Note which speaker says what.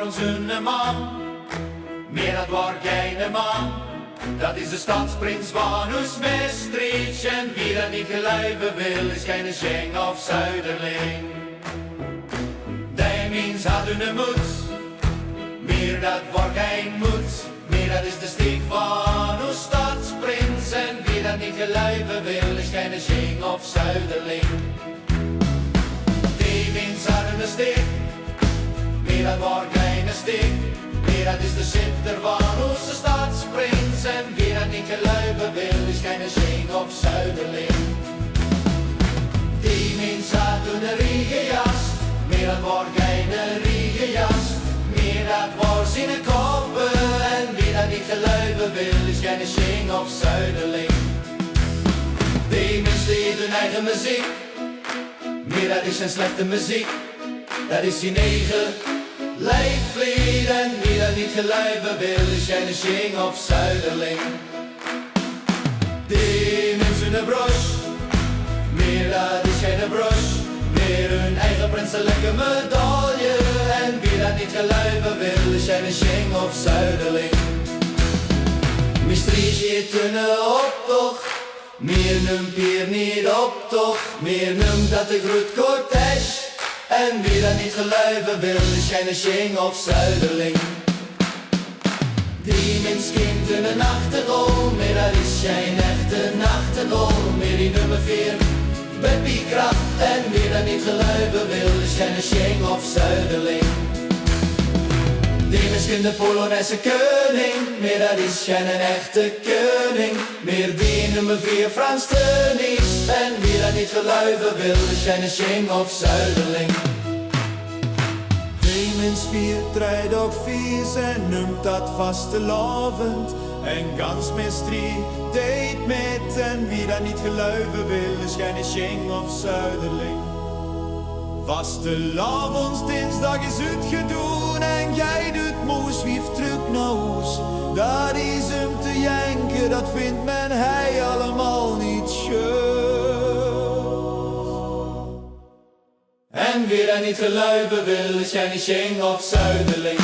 Speaker 1: onze man, meer dat war geen man. Dat is de stadsprins van ons Maastricht. En wie dat niet geloven wil, is geen Schenk of Zuiderling. Die mens had een moed, meer dat war geen moed. Meer dat is de steek van ons stadsprins. En wie dat niet geloven wil, is geen Schenk of Zuiderling. Die mens had een steek, meer dat war geen steek. Meer dat is de scepter van onze stadsprins. En wie dat niet geloven wil, is geen Schenk of Zuiderling. Die mens had een riegenjas, meer dat war geen riegenjas. Meer dat was in een koppen. En wie dat niet geloven wil, is geen Schenk of Zuiderling. Die mens deed hun eigen muziek, meer dat is geen slechte muziek. Dat is zijn eigen leeflied. En wie dat niet geloven wil, is geen Schenk of Zuiderling. Die mensen een broche, meer dat is geen broche. Meer hun eigen prinselijke medaille. En wie dat niet geloven wil, is geen Schenk of Zuiderling. Maastricht heeft een optocht, meer noemt hier niet optocht. Meer noemt dat de groot cortège. En wie dat niet geloven wil, is geen Schenk of Zuiderling. Die mens kent een nachtegaal, maar dat is geen echte nachtegaal. Meer die nummer 4, Beppie Kracht. En wie dat niet geloven wil, is geen Schenk of Zuiderling. Die mens kent de Polonaise koning, maar dat is geen echte koning. Meer die nummer 4, Frans Teunies. En wie dat niet geloven wil, is geen Schenk of Zuiderling.
Speaker 2: Die mens 4 treedt ook vies en noemt dat vastelavond. En gans Maastricht deed met. En wie dat niet geloven wil, is geen Schenk of Zuiderling. Vastelavond dinsdag is uitgedoen en jij doet moes wief terug naar huis. Dat is hem te janken, dat vindt men hij allemaal niet schön.
Speaker 1: En wie dat niet geloven wil, is geen Schenk of Zuiderling.